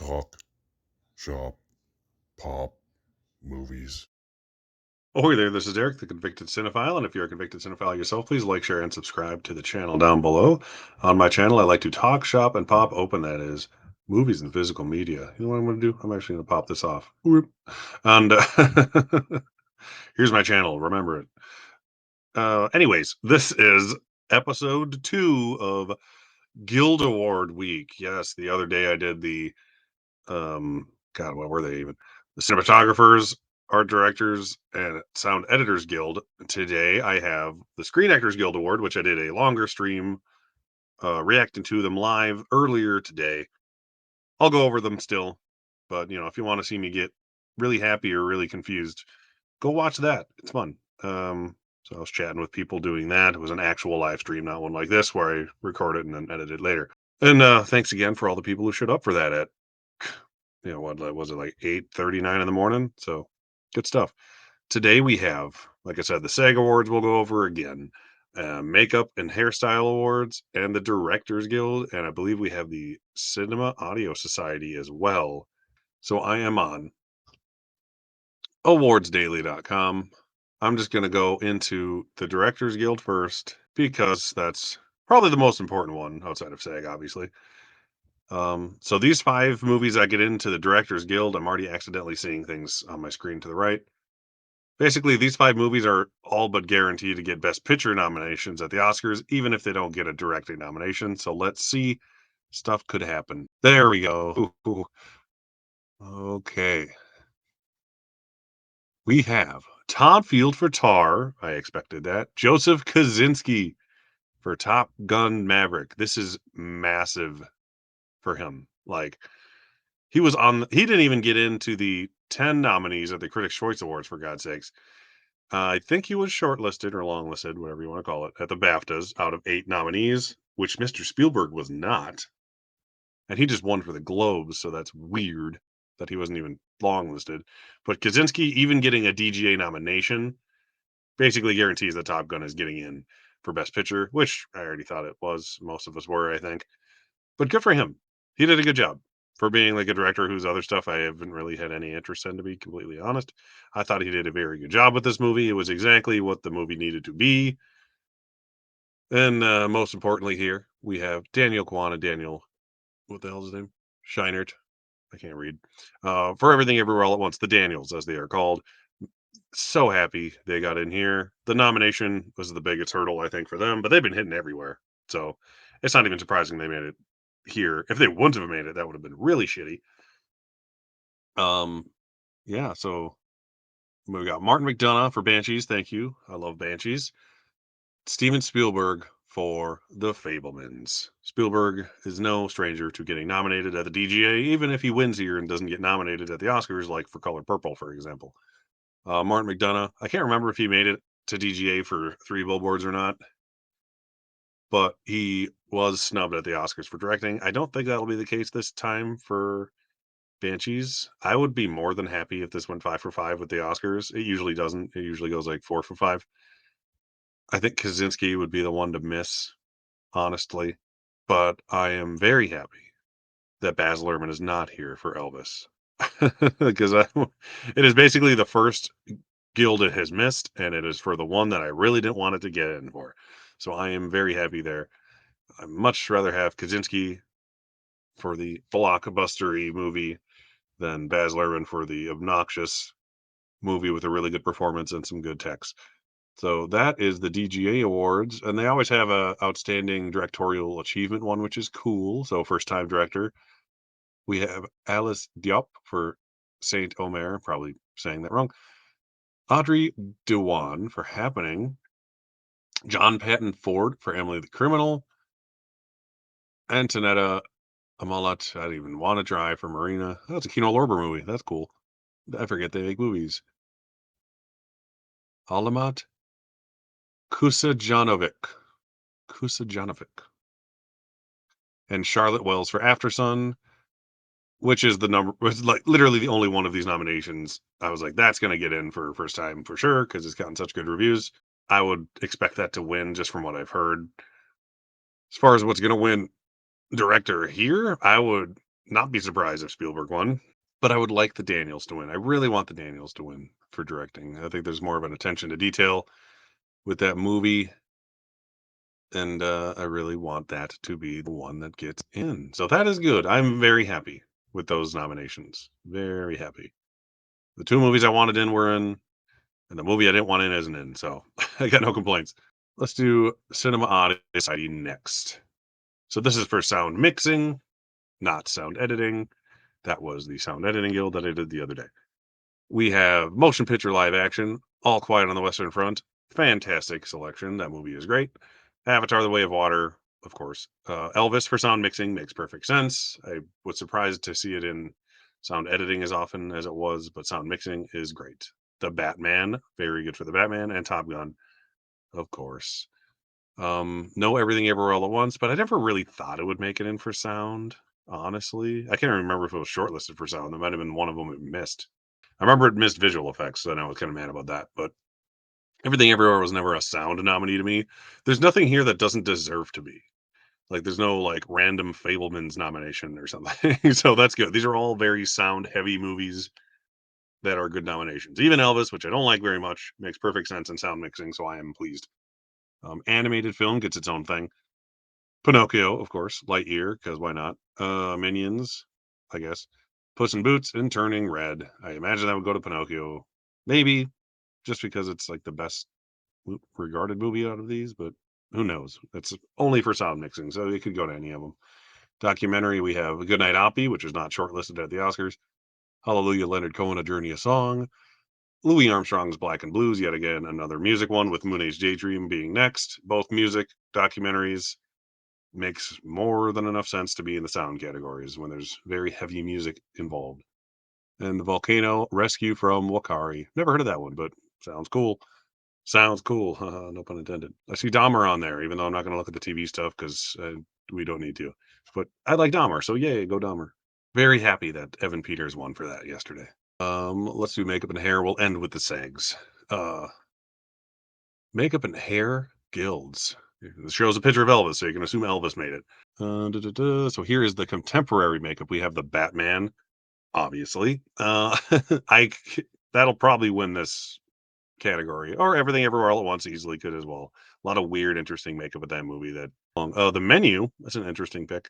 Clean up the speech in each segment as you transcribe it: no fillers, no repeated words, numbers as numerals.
Talk, shop, pop, movies. Ahoy there, this is Eric, the Convicted Cinephile, and if you're a convicted cinephile yourself, please like, share, and subscribe to the channel down below. On my channel, I like to talk, shop, and pop open, that is, movies and physical media. You know what I'm going to do? I'm actually going to pop this off. Whoop. And here's my channel, remember it. Anyways, this is episode 2 of Guild Award Week. Yes, the other day I did the, God, what were they even? The cinematographers, art directors, and sound editors guild. Today I have the Screen Actors Guild Award, which I did a longer stream reacting to them live earlier today. I'll go over them still, but if you want to see me get really happy or really confused, go watch that. It's fun. So I was chatting with people doing that. It was an actual live stream, not one like this where I record it and then edit it later. And thanks again for all the people who showed up for that at what was it, like 8:39 in the morning? So good stuff. Today we have, like I said, the SAG Awards we'll go over again, Makeup and Hairstyle Awards, and the Directors Guild, and I believe we have the Cinema Audio Society as well. So I am on awardsdaily.com. I'm just going to go into the Directors Guild first because that's probably the most important one outside of SAG, obviously. So these 5 movies I get into the Directors Guild, I'm already accidentally seeing things on my screen to the right. Basically, these 5 movies are all but guaranteed to get Best Picture nominations at the Oscars, even if they don't get a directing nomination. So let's see. Stuff could happen. There we go. Ooh. Okay. We have Tom Field for Tar. I expected that. Joseph Kosinski for Top Gun Maverick. This is massive for him. Like, he didn't even get into the 10 nominees at the Critics' Choice Awards, for God's sakes. I think he was shortlisted or longlisted, whatever you want to call it, at the BAFTAs out of 8 nominees, which Mr. Spielberg was not. And he just won for the Globes, so that's weird that he wasn't even longlisted. But Kaczynski, even getting a DGA nomination, basically guarantees that Top Gun is getting in for Best Picture, which I already thought it was. Most of us were, I think. But good for him. He did a good job for being like a director whose other stuff I haven't really had any interest in, to be completely honest. I thought he did a very good job with this movie. It was exactly what the movie needed to be. And most importantly here, we have Daniel Kwan and Daniel, what the hell's his name? Scheinert. I can't read. For Everything Everywhere All at Once, the Daniels, as they are called. So happy they got in here. The nomination was the biggest hurdle, I think, for them, but they've been hitting everywhere. So it's not even surprising they made it here. If they wouldn't have made it, that would have been really shitty. Yeah, so we got Martin McDonagh for Banshees. Thank you. I love Banshees. Steven Spielberg for The Fabelmans. Spielberg is no stranger to getting nominated at the DGA, even if he wins here and doesn't get nominated at the Oscars, like for Color Purple, for example. Martin McDonagh, I can't remember if he made it to DGA for 3 Billboards or not, but he was snubbed at the Oscars for directing. I don't think that'll be the case this time for Banshees. I would be more than happy if this went 5 for 5 with the Oscars. It usually doesn't. It usually goes like 4 for 5. I think Kaczynski would be the one to miss, honestly. But I am very happy that Baz Luhrmann is not here for Elvis. Because it is basically the first guild it has missed, and it is for the one that I really didn't want it to get in for. So I am very happy there. I'd much rather have Kaczynski for the blockbustery movie than Baz Luhrmann for the obnoxious movie with a really good performance and some good text. So that is the DGA Awards, and they always have a outstanding directorial achievement one, which is cool. So first time director, we have Alice Diop for Saint Omer, probably saying that wrong. Audrey Dewan for Happening, John Patton Ford for Emily the Criminal, Antonetta Amalat, I don't even want to try, for Marina. Oh, it's a Kino Lorber movie. That's cool. I forget they make movies. Alamat Kusajanovic. And Charlotte Wells for Aftersun, which is was like literally the only one of these nominations. I was like, that's going to get in for first time for sure because it's gotten such good reviews. I would expect that to win just from what I've heard. As far as what's going to win director here, I would not be surprised if Spielberg won, but I would like the Daniels to win. I really want the Daniels to win for directing. I think there's more of an attention to detail with that movie, and I really want that to be the one that gets in. So that is good. I'm very happy with those nominations. Very happy. The two movies I wanted in were in, and the movie I didn't want in isn't in. So I got no complaints. Let's do Cinema Audio Society next. So this is for sound mixing, not sound editing. That was the sound editing guild that I did the other day. We have motion picture live action, All Quiet on the Western Front. Fantastic selection. That movie is great. Avatar: The Way of Water, of course. Elvis for sound mixing makes perfect sense. I was surprised to see it in sound editing as often as it was, but sound mixing is great. The Batman, very good for the Batman, and Top Gun, of course. No Everything Everywhere All at Once, but I never really thought it would make it in for sound, honestly. I can't remember if it was shortlisted for sound. That might have been one of them it missed. I remember it missed visual effects, and I was kind of mad about that. But Everything Everywhere was never a sound nominee to me. There's nothing here that doesn't deserve to be. Like, there's no like random Fableman's nomination or something. So that's good. These are all very sound heavy movies that are good nominations. Even Elvis, which I don't like very much, makes perfect sense in sound mixing. So I am pleased. Animated film gets its own thing. Pinocchio, of course. Lightyear, because why not? Minions, I guess. Puss in Boots and Turning Red. I imagine that would go to Pinocchio. Maybe just because it's like the best regarded movie out of these, but who knows? It's only for sound mixing, so it could go to any of them. Documentary, we have Goodnight Oppie, which is not shortlisted at the Oscars. Hallelujah, Leonard Cohen, A Journey, a Song. Louis Armstrong's Black and Blues, yet again, another music one with Mooney's Daydream being next. Both music documentaries makes more than enough sense to be in the sound categories when there's very heavy music involved. And the Volcano Rescue from Wakari. Never heard of that one, but sounds cool. Sounds cool. No pun intended. I see Dahmer on there, even though I'm not going to look at the TV stuff because we don't need to. But I like Dahmer, so yay, go Dahmer. Very happy that Evan Peters won for that yesterday. Let's do makeup and hair. We'll end with the SAGs. Uh, makeup and hair guilds. This shows a picture of Elvis, so you can assume Elvis made it. So here is the contemporary makeup. We have the Batman, obviously. I that'll probably win this category, or Everything Everywhere All at Once easily could as well. A lot of weird, interesting makeup with that movie. That the Menu, that's an interesting pick.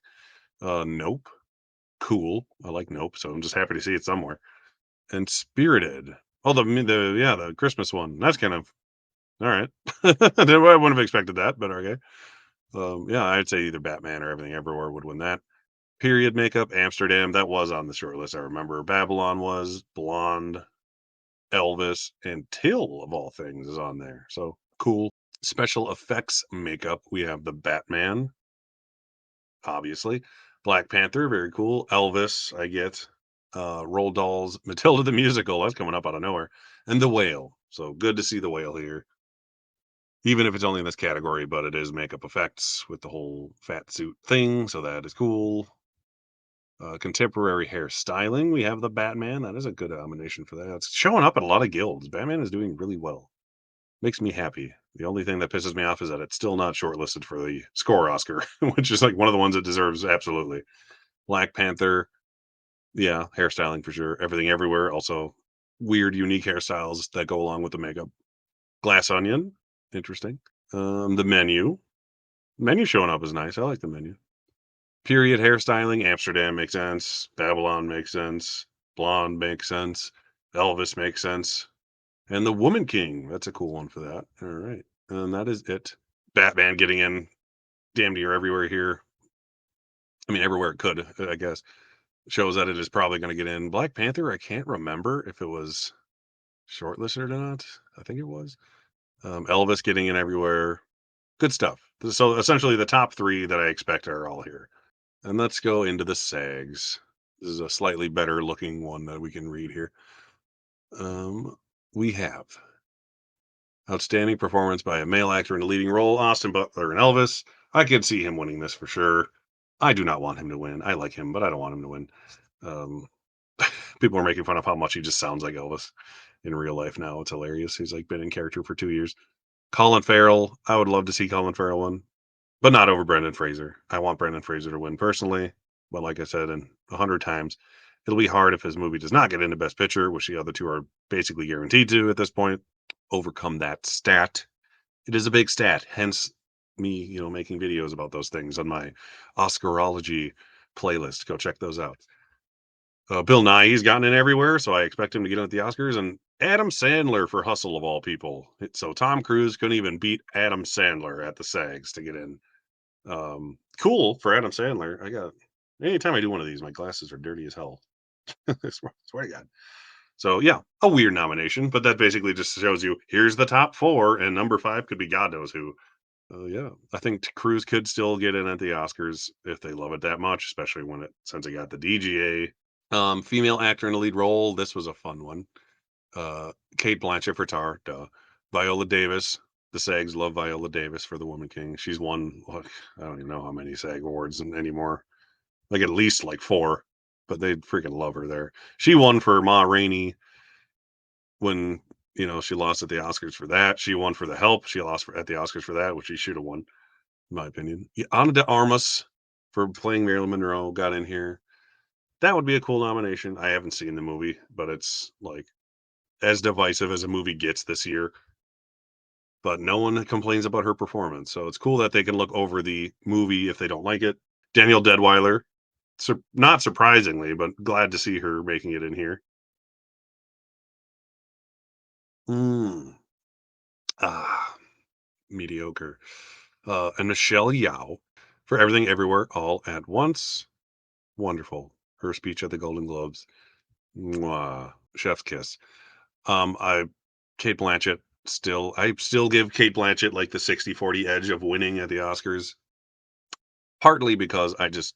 Nope, cool. I like Nope, so I'm just happy to see it somewhere. And Spirited. Oh, the Christmas one. That's kind of all right. I wouldn't have expected that, but okay. Yeah, I'd say either Batman or Everything Everywhere would win that. Period makeup, Amsterdam. That was on the short list. I remember Babylon was, Blonde, Elvis, and Till of all things is on there. So cool. Special effects makeup. We have the Batman, obviously. Black Panther, very cool. Elvis, I get. Roald Dahl's Matilda the Musical, that's coming up out of nowhere. And The Whale. So good to see The Whale here. Even if it's only in this category, but it is makeup effects with the whole fat suit thing. So that is cool. Contemporary hairstyling. We have the Batman. That is a good nomination for that. It's showing up at a lot of guilds. Batman is doing really well. Makes me happy. The only thing that pisses me off is that it's still not shortlisted for the score Oscar, which is like one of the ones it deserves absolutely. Black Panther, yeah, hairstyling for sure. Everything Everywhere, also weird, unique hairstyles that go along with the makeup. Glass Onion, interesting. The menu showing up is nice. I like the menu. Period hairstyling, Amsterdam makes sense. Babylon makes sense. Blonde makes sense. Elvis makes sense. And the Woman King, that's a cool one for that. All right. And that is it. Batman getting in damn near everywhere here. I mean, everywhere it could, I guess. Shows that it is probably going to get in. Black Panther, I can't remember if it was shortlisted or not. I think it was. Elvis getting in everywhere. Good stuff. So essentially, the top three that I expect are all here. And let's go into the SAGs. This is a slightly better looking one that we can read here. We have outstanding performance by a male actor in a leading role, Austin Butler and Elvis. I could see him winning this for sure. I do not want him to win. I like him, but I don't want him to win. Um, people are making fun of how much he just sounds like Elvis in real life now. It's hilarious. He's like been in character for 2 years. Colin Farrell. I would love to see Colin Farrell win, but not over Brendan Fraser. I want Brendan Fraser to win personally. But like I said, in 100 times, it'll be hard if his movie does not get into Best Picture, which the other two are basically guaranteed to at this point. Overcome that stat. It is a big stat, hence me, making videos about those things on my Oscarology playlist. Go check those out. Bill Nye, he's gotten in everywhere, so I expect him to get in at the Oscars. And Adam Sandler for Hustle of all people. So Tom Cruise couldn't even beat Adam Sandler at the SAGs to get in. Cool for Adam Sandler. Anytime I do one of these, my glasses are dirty as hell. I swear to God. So yeah, a weird nomination, but that basically just shows you here's the top four, and number five could be God knows who. Yeah, I think Cruise could still get in at the Oscars if they love it that much, especially since it got the DGA. Female actor in a lead role. This was a fun one. Kate Blanchett for Tar. Duh. Viola Davis. The SAGs love Viola Davis for The Woman King. She's won. I don't even know how many SAG awards anymore. Like at least like four, but they freaking love her there. She won for Ma Rainey when she lost at the Oscars for that. She won for The Help. She lost at the Oscars for that, which she should have won, in my opinion. Yeah, Ana de Armas for playing Marilyn Monroe got in here. That would be a cool nomination. I haven't seen the movie, but it's like as divisive as a movie gets this year. But no one complains about her performance, so it's cool that they can look over the movie if they don't like it. Danielle Deadwyler, not surprisingly, but glad to see her making it in here. Mm, ah, mediocre. And Michelle Yeoh for Everything Everywhere All at Once. Wonderful. Her speech at the Golden Globes. Mwah. Chef's kiss. I Kate Blanchett I still give Kate Blanchett like the 60-40 edge of winning at the Oscars, partly because I just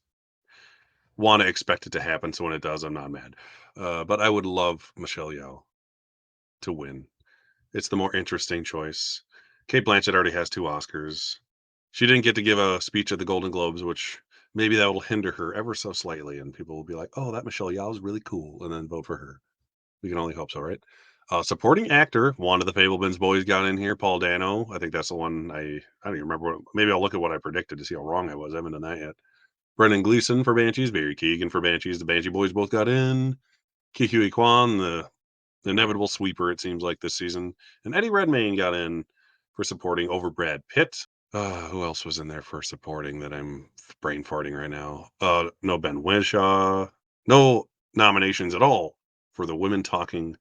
want to expect it to happen. So when it does, I'm not mad. But I would love Michelle Yeoh to win. It's the more interesting choice. Kate Blanchett already has 2 Oscars. She didn't get to give a speech at the Golden Globes, which maybe that will hinder her ever so slightly, and people will be like, "Oh, that Michelle Yeoh is really cool," and then vote for her. We can only hope so, right? Supporting actor, one of the Fablemans boys got in here, Paul Dano. I think that's the one I don't even remember. Maybe I'll look at what I predicted to see how wrong I was. I haven't done that yet. Brendan Gleeson for Banshees, Barry Keegan for Banshees. The Banshee boys both got in. Kiki Kwan, the inevitable sweeper, it seems like this season. And Eddie Redmayne got in for supporting over Brad Pitt. Who else was in there for supporting that I'm brain farting right now? No Ben Whishaw. No nominations at all for the women talking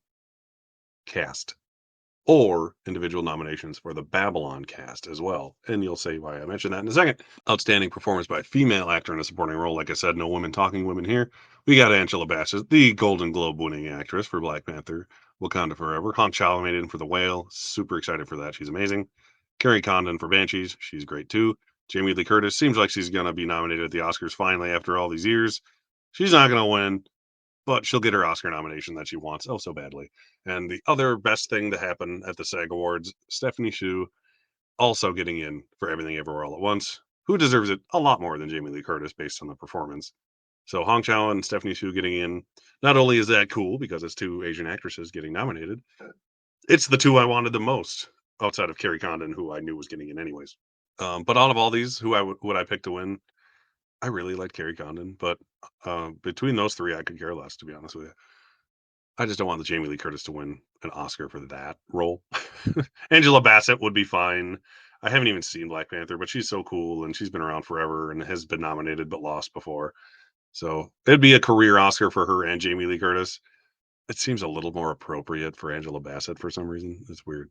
cast or individual nominations for the Babylon cast as well. And you'll say why I mentioned that in a second. Outstanding performance by a female actor in a supporting role. Like I said, no women talking women here. We got Angela Bassett, the Golden Globe winning actress for Black Panther, Wakanda Forever. Han Chao made in for The Whale. Super excited for that. She's amazing. Carrie Condon for Banshees. She's great too. Jamie Lee Curtis seems like she's going to be nominated at the Oscars finally after all these years. She's not going to win, but she'll get her Oscar nomination that she wants oh so badly. And the other best thing to happen at the SAG Awards, Stephanie Hsu also getting in for Everything Everywhere All at Once, who deserves it a lot more than Jamie Lee Curtis based on the performance. So Hong Chao and Stephanie Hsu getting in, not only is that cool because it's 2 Asian actresses getting nominated, it's the 2 I wanted the most outside of Carrie Condon, who I knew was getting in anyways. But out of all these, who would I pick to win? I really like Carrie Condon, but between those 3, I could care less, to be honest with you. I just don't want the Jamie Lee Curtis to win an Oscar for that role. Angela Bassett would be fine. I haven't even seen Black Panther, but she's so cool and she's been around forever and has been nominated but lost before. So it'd be a career Oscar for her and Jamie Lee Curtis. It seems a little more appropriate for Angela Bassett for some reason. It's weird.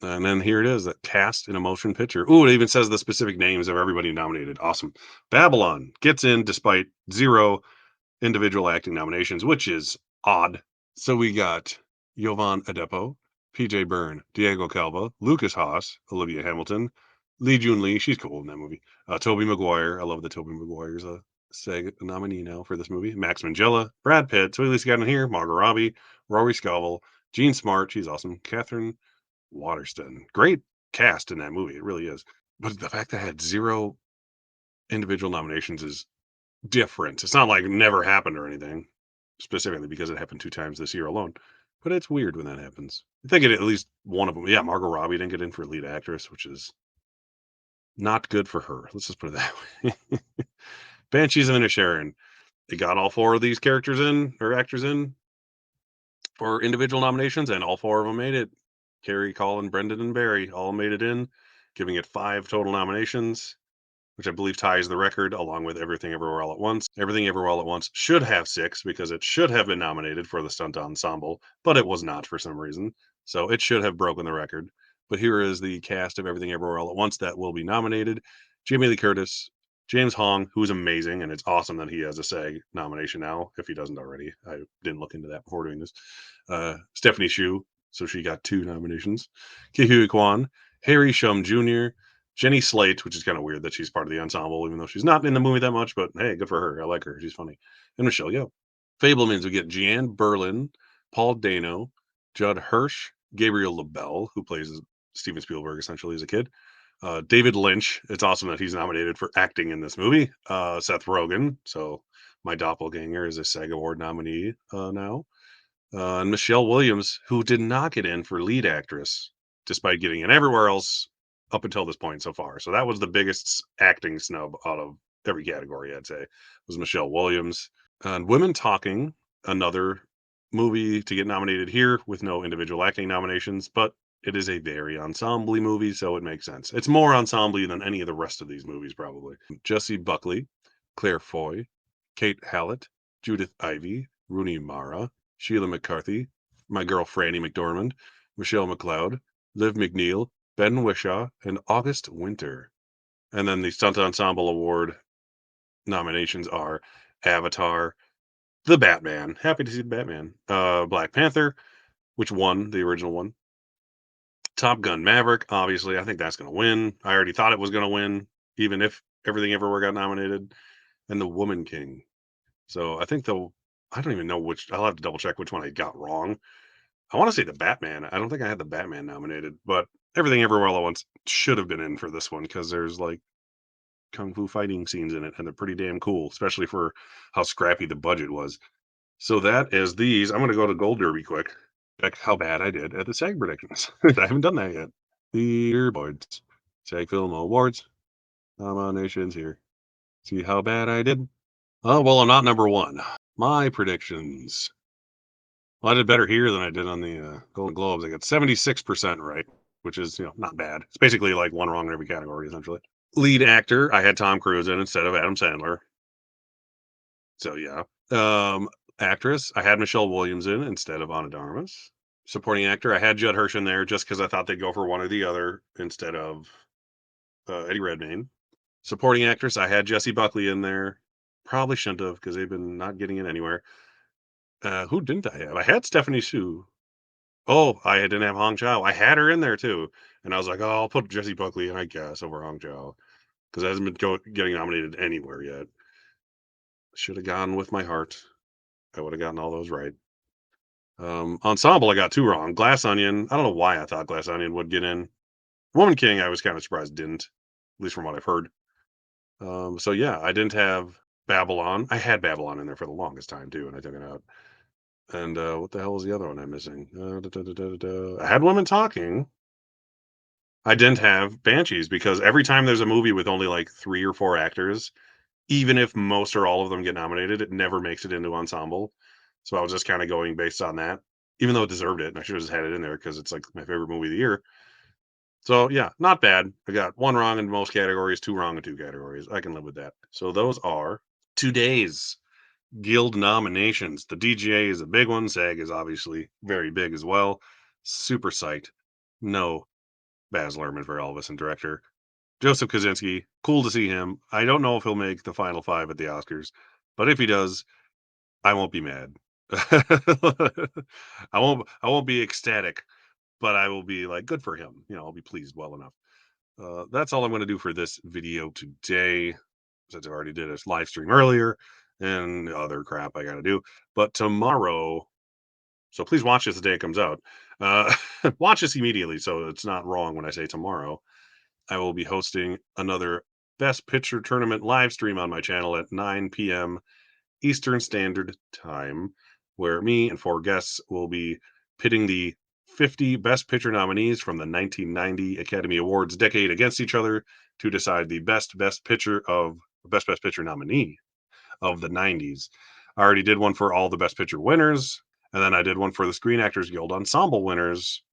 And then here it is, that cast in a motion picture. Ooh, it even says the specific names of everybody nominated. Awesome. Babylon gets in despite 0 individual acting nominations, which is odd. So we got Jovan Adepo, PJ Byrne, Diego Calva, Lucas Haas, Olivia Hamilton, Lee Jun Lee, she's cool in that movie. Toby Maguire, I love that Toby Maguire's a SAG nominee now for this movie. Max Minghella, Brad Pitt, so at least got in here. Margot Robbie, Rory Scovel, Jean Smart, she's awesome. Catherine Waterston, great cast in that movie, it really is. But the fact that I had 0 individual nominations is different. It's not like it never happened or anything, specifically because it happened 2 times this year alone. But it's weird when that happens. I think at least one of them. Yeah, Margot Robbie didn't get in for lead actress, which is not good for her. Let's just put it that way. Banshees of Inisherin. It got all 4 of these characters in or actors in for individual nominations, and all 4 of them made it. Carrie, Colin, Brendan, and Barry all made it in, giving it 5 total nominations, which I believe ties the record along with Everything Everywhere All at Once. Everything Everywhere All at Once should have 6 because it should have been nominated for the stunt ensemble, but it was not for some reason. So it should have broken the record. But here is the cast of Everything Everywhere All at Once that will be nominated: Jamie Lee Curtis, James Hong, who's amazing, and it's awesome that he has a SAG nomination now, if he doesn't already. I didn't look into that before doing this. Stephanie Hsu, so she got 2 nominations. Ke Huy Quan, Harry Shum Jr., Jenny Slate, which is kind of weird that she's part of the ensemble, even though she's not in the movie that much, but hey, good for her. I like her. She's funny. And Michelle Yeoh. Fablemans, we get Jeanne Berlin, Paul Dano, Judd Hirsch, Gabriel LaBelle, who plays Steven Spielberg essentially as a kid. David Lynch. It's awesome that he's nominated for acting in this movie. Seth Rogen. So my doppelganger is a SAG Award nominee now. And Michelle Williams, who did not get in for lead actress, despite getting in everywhere else up until this point so far. So that was the biggest acting snub out of every category, I'd say, was Michelle Williams. And Women Talking, another movie to get nominated here with no individual acting nominations, but it is a very ensemble movie, so it makes sense. It's more ensemble than any of the rest of these movies, probably. Jessie Buckley, Claire Foy, Kate Hallett, Judith Ivey, Rooney Mara, Sheila McCarthy, my girl Franny McDormand, Michelle McLeod, Liv McNeil, Ben Whishaw, and August Winter. And then the Stunt Ensemble Award nominations are Avatar, The Batman, happy to see The Batman, Black Panther, which won, the original one, Top Gun Maverick, obviously, I think that's gonna win. I already thought it was gonna win, even if Everything Everywhere got nominated, and The Woman King. So I think I don't even know which. I'll have to double check which one I got wrong. I want to say The Batman. I don't think I had The Batman nominated, but Everything Everywhere All at Once should have been in for this one because there's like kung fu fighting scenes in it, and they're pretty damn cool, especially for how scrappy the budget was. So that is these. I'm going to go to Gold Derby quick. Check how bad I did at the SAG predictions. I haven't done that yet. The boards, SAG Film Awards nominations here. See how bad I did. Oh well, I'm not number one. My predictions. Well, I did better here than I did on the Golden Globes. I got 76% right, which is not bad. It's basically like one wrong in every category, essentially. Lead actor, I had Tom Cruise in instead of Adam Sandler. So yeah. Actress, I had Michelle Williams in instead of Ana de Armas. Supporting actor, I had Judd Hirsch in there just because I thought they'd go for one or the other instead of Eddie Redmayne. Supporting actress, I had Jessie Buckley in there. Probably shouldn't have because they've been not getting it anywhere. Who didn't I have? I had Stephanie Hsu. Oh, I didn't have Hong Chau. I had her in there too, and I was like, "Oh, I'll put Jessie Buckley in, I guess, over Hong Chau because it hasn't been getting nominated anywhere yet." Should have gone with my heart. I would have gotten all those right. Ensemble, I got 2 wrong. Glass Onion, I don't know why I thought Glass Onion would get in. Woman King, I was kind of surprised didn't, at least from what I've heard. So yeah, I didn't have Babylon. I had Babylon in there for the longest time too, and I took it out. And what the hell was the other one I'm missing? I had Women Talking. I didn't have Banshees because every time there's a movie with only like 3 or 4 actors, even if most or all of them get nominated, it never makes it into ensemble. So I was just kind of going based on that, even though it deserved it. And I should have just had it in there because it's like my favorite movie of the year. So yeah, not bad. I got 1 wrong in most categories, 2 wrong in 2 categories. I can live with that. So those are today's Guild nominations. The DGA is a big one. SAG is obviously very big as well. Super psyched. No Baz Luhrmann for Elvis and director. Joseph Kosinski, cool to see him. I don't know if he'll make the final 5 at the Oscars, but if he does, I won't be mad. I won't be ecstatic, but I will be like, good for him. I'll be pleased well enough. That's all I'm going to do for this video today, since I already did a live stream earlier and other crap I got to do. But tomorrow, so please watch this the day it comes out. Watch this immediately so it's not wrong when I say tomorrow. I will be hosting another Best Picture Tournament live stream on my channel at 9 p.m. Eastern Standard Time, where me and 4 guests will be pitting the 50 Best Picture nominees from the 1990 Academy Awards decade against each other to decide the best Picture nominee of the 90s. I already did one for all the Best Picture winners, and then I did one for the Screen Actors Guild Ensemble winners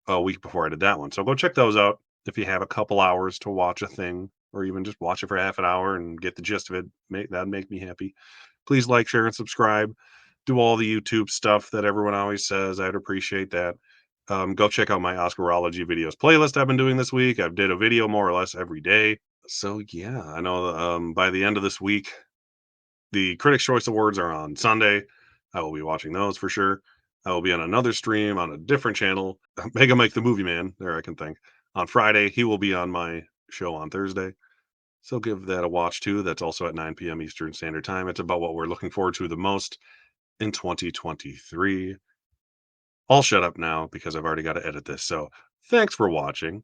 a week before I did that one. So go check those out if you have a couple hours to watch a thing, or even just watch it for half an hour and get the gist of it. That'd make me happy. Please like, share, and subscribe. Do all the YouTube stuff that everyone always says. I'd appreciate that. Go check out my Oscarology videos playlist I've been doing this week. I've did a video more or less every day. So yeah, I know by the end of this week, the Critics' Choice Awards are on Sunday. I will be watching those for sure. I will be on another stream on a different channel, Mega Mike the Movie Man. There, I can think. On Friday, he will be on my show on Thursday. So give that a watch too. That's also at 9 p.m. Eastern Standard Time. It's about what we're looking forward to the most in 2023. I'll shut up now because I've already got to edit this. So thanks for watching,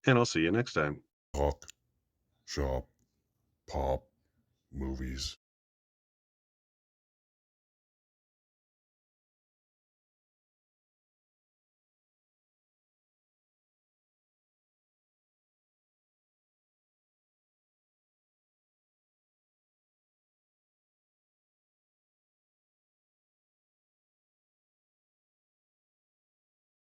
and I'll see you next time. talk, shop, pop, movies.